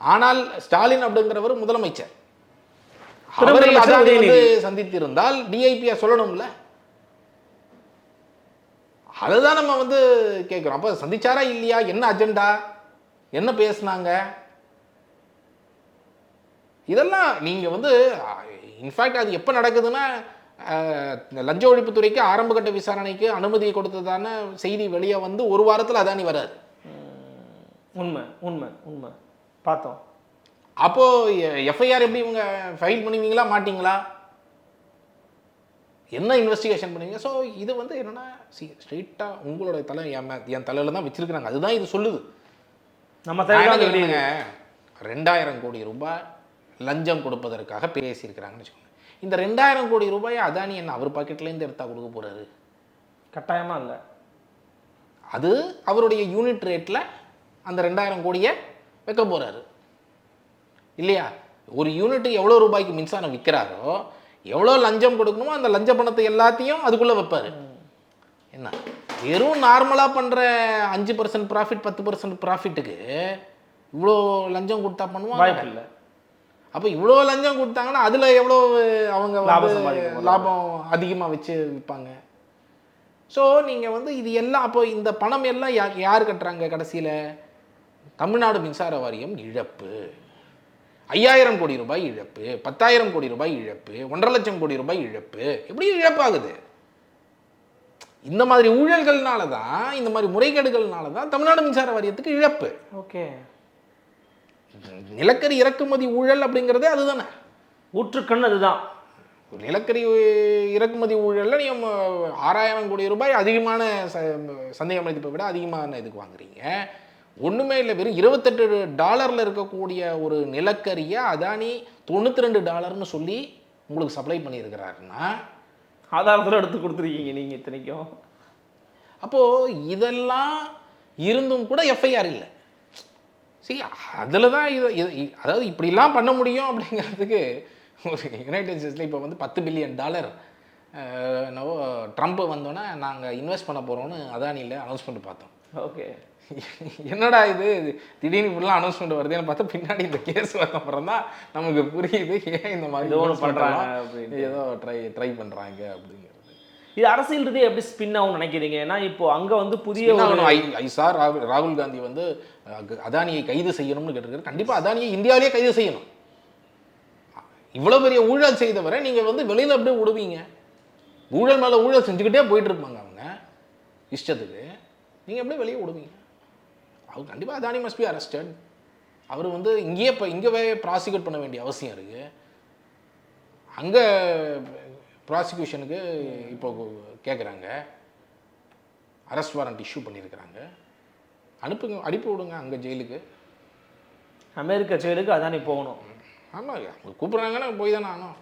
ஆனால் ஸ்டாலின் அப்படிங்கிறவர் முதலமைச்சர், அவரை அதானி வந்து சந்தித்திருந்தால் டிஐபிஆர் சொல்லணும்ல. அதுதான் நம்ம வந்து கேட்குறோம். அப்போ சந்திச்சாரா இல்லையா, என்ன அஜெண்டா, என்ன பேசுனாங்க, இதெல்லாம் நீங்கள் வந்து இன்ஃபேக்ட் அது எப்போ நடக்குதுன்னா, லஞ்ச ஒழிப்புத்துறைக்கு ஆரம்ப கட்ட விசாரணைக்கு அனுமதி கொடுத்ததான செய்தி வெளியே வந்து ஒரு வாரத்தில் அதானி வராது. உண்மை உண்மை உண்மை பார்த்தோம். அப்போது எஃப்ஐஆர் எப்படி இவங்க ஃபைல் பண்ணுவீங்களா மாட்டிங்களா, என்ன இன்வெஸ்டிகேஷன் பண்ணுவீங்க? ஸோ இது வந்து என்னென்னா ஸ்ட்ரெயிட்டாக உங்களோட தலை என் தலையில் தான் வச்சுருக்குறாங்க. அதுதான் இது சொல்லுது. நம்ம தலையில் வெளியிடுங்க 2000 கோடி ரூபாய் லஞ்சம் கொடுப்பதற்காக பேசியிருக்கிறாங்கன்னு வச்சுக்கோங்க. இந்த 2000 கோடி ரூபாயை அதானி என்ன அவர் பாக்கெட்லேருந்து எடுத்தா கொடுக்க போகிறாரு? கட்டாயமாக இல்லை. அது அவருடைய யூனிட் ரேட்டில் அந்த 2000 கோடியை வைக்க போகிறாரு இல்லையா? ஒரு யூனிட்டு எவ்வளோ ரூபாய்க்கு மின்சாரம் விற்கிறாரோ, எவ்வளோ லஞ்சம் கொடுக்கணுமோ அந்த லஞ்ச பணத்தை எல்லாத்தையும் அதுக்குள்ளே வைப்பார். என்ன வெறும் நார்மலாக பண்ணுற 5% ப்ராஃபிட் 10% ப்ராஃபிட்டுக்கு இவ்வளோ லஞ்சம் கொடுத்தா பண்ணுவாங்க? வாய்ப்பு இல்லை. அப்போ இவ்வளோ லஞ்சம் கொடுத்தாங்கன்னா அதில் எவ்வளோ அவங்க லாபம் அதிகமாக வச்சு விற்பாங்க. ஸோ நீங்கள் வந்து இது எல்லாம் அப்போ இந்த பணம் எல்லாம் யார் கட்டுறாங்க கடைசியில்? தமிழ்நாடு மின்சார வாரியம் இழப்பு 5000 கோடி ரூபாய் இழப்பு, 10,000 கோடி ரூபாய் இழப்பு, 1.5 லட்சம் கோடி ரூபாய் இழப்பு. எப்படி இழப்பாகுது? இந்த மாதிரி ஊழல்கள்னால தான், இந்த மாதிரி முறைகேடுகள்னால தான் தமிழ்நாடு மின்சார வாரியத்துக்கு இழப்பு. ஓகே, நிலக்கரி இறக்குமதி ஊழல் அப்படிங்கிறதே அதுதானே, ஊற்றுக்கண் அதுதான். நிலக்கரி இறக்குமதி ஊழலில் நீங்கள் 6000 கோடி ரூபாய் அதிகமான சந்தேக மதிப்பை விட அதிகமான இதுக்கு வாங்குறீங்க. ஒன்றுமே இல்லை, வெறும் $28 இருக்கக்கூடிய ஒரு நிலக்கரியை அதானி $92 சொல்லி உங்களுக்கு சப்ளை பண்ணியிருக்கிறாருன்னா ஆதாரத்தில் எடுத்து கொடுத்துருக்கீங்க நீங்கள் இத்தனைக்கும். அப்போது இதெல்லாம் இருந்தும் கூட எஃப்ஐஆர் இல்லை. சரி, அதில் தான் இது அதாவது இப்படிலாம் பண்ண முடியும் அப்படிங்கிறதுக்கு ஒரு யுனைடெட் ஸ்டேட்ஸில் இப்போ வந்து $10 பில்லியன் என்னவோ ட்ரம்ப் வந்தோன்னே நாங்கள் இன்வெஸ்ட் பண்ண போகிறோன்னு அதானியில் அனௌன்ஸ்மெண்ட் பார்த்தோம். ஓகே, என்னடா இது திடீர்னு இப்படிலாம் அனௌன்ஸ்மெண்ட் வருதுன்னு பார்த்தா பின்னாடி இந்த கேஸ் வந்த அப்புறம் தான் நமக்கு புரியுது ஏன் இந்த மாதிரி பண்ணுறாங்க, ஏதோ ட்ரை பண்ணுறாங்க அப்படிங்கிறது. இது அரசியல் ரீதியாக எப்படி ஸ்பின் ஆகும் நினைக்கிறீங்க? ஏன்னா இப்போ அங்கே வந்து புதிய ஐசார் ராகுல் காந்தி வந்து அதானியை கைது செய்யணும்னு கேட்டிருக்காரு. கண்டிப்பாக அதானியை இந்தியாவிலேயே கைது செய்யணும். இவ்வளோ பெரிய ஊழல் செய்தவரை நீங்கள் வந்து வெளியில் அப்படியே விடுவீங்க? ஊழல் மேலே ஊழல் செஞ்சுக்கிட்டே போயிட்டு இருப்பாங்க அவங்க இஷ்டத்துக்கு, நீங்கள் எப்படியே வெளியே விடுவீங்க? அவர் கண்டிப்பாக அதானி மஸ்ட் பி அரெஸ்டட். அவர் வந்து இங்கேவே ப்ராசிக்யூட் பண்ண வேண்டிய அவசியம் இருக்குது. அங்கே ப்ராசிக்யூஷனுக்கு இப்போ கேட்குறாங்க, அரெஸ்ட் வாரண்ட் இஷ்யூ பண்ணியிருக்கிறாங்க. அனுப்பி விடுங்க அங்கே ஜெயிலுக்கு, அமெரிக்கா ஜெயிலுக்கு அதானி போகணும். ஆமாம், அவங்க கூப்பிட்றாங்கன்னா போய் தானே ஆனோம்.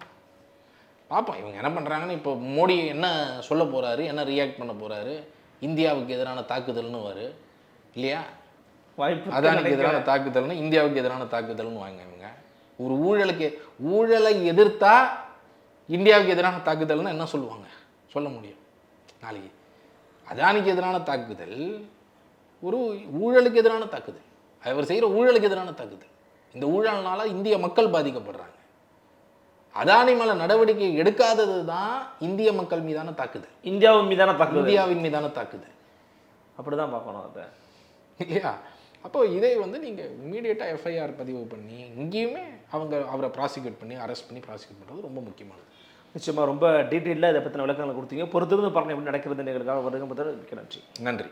பார்ப்போம் இவங்க என்ன பண்ணுறாங்கன்னு. இப்போ மோடி என்ன சொல்ல போகிறாரு, என்ன ரியாக்ட் பண்ண போகிறாரு? இந்தியாவுக்கு எதிரான தாக்குதல்னு வரும் இல்லையா? வாய்ப்பு அதானிக்கு எதிரான தாக்குதல்னு, இந்தியாவுக்கு எதிரான தாக்குதல்னு வாங்க. இவங்க ஒரு ஊழலை எதிர்த்தா இந்தியாவுக்கு எதிரான தாக்குதல்னு என்ன சொல்லுவாங்க? சொல்ல முடியும் நாளைக்கு. அதானிக்கு எதிரான தாக்குதல் ஒரு ஊழலுக்கு எதிரான தாக்குதல், அவர் செய்கிற ஊழலுக்கு எதிரான தாக்குதல். இந்த ஊழல்னால இந்திய மக்கள் பாதிக்கப்படுறாங்க. அதானி மேல நடவடிக்கை எடுக்காதது தான் இந்திய மக்கள் மீதான தாக்குதல், இந்தியாவின் மீதான தாக்குதல். அப்படிதான் பார்க்கணும் அதை இல்லையா? அப்போ இதை வந்து நீங்கள் இமீடியட்டாக எஃப்ஐஆர் பதிவு பண்ணி இங்கேயுமே அவரை ப்ராசிக்யூட் பண்ணி அரெஸ்ட் பண்ணி ப்ராசிக்யூட் பண்ணுறது ரொம்ப முக்கியமானது. நிச்சயமாக ரொம்ப டீட்டெயிலாக இதை பற்றின விளக்கங்களை கொடுத்தீங்க. பொறுத்திருந்து பாருங்கள் எப்படி நடக்கிறது எங்களுக்காக வருங்க. மிக்க நன்றி. நன்றி.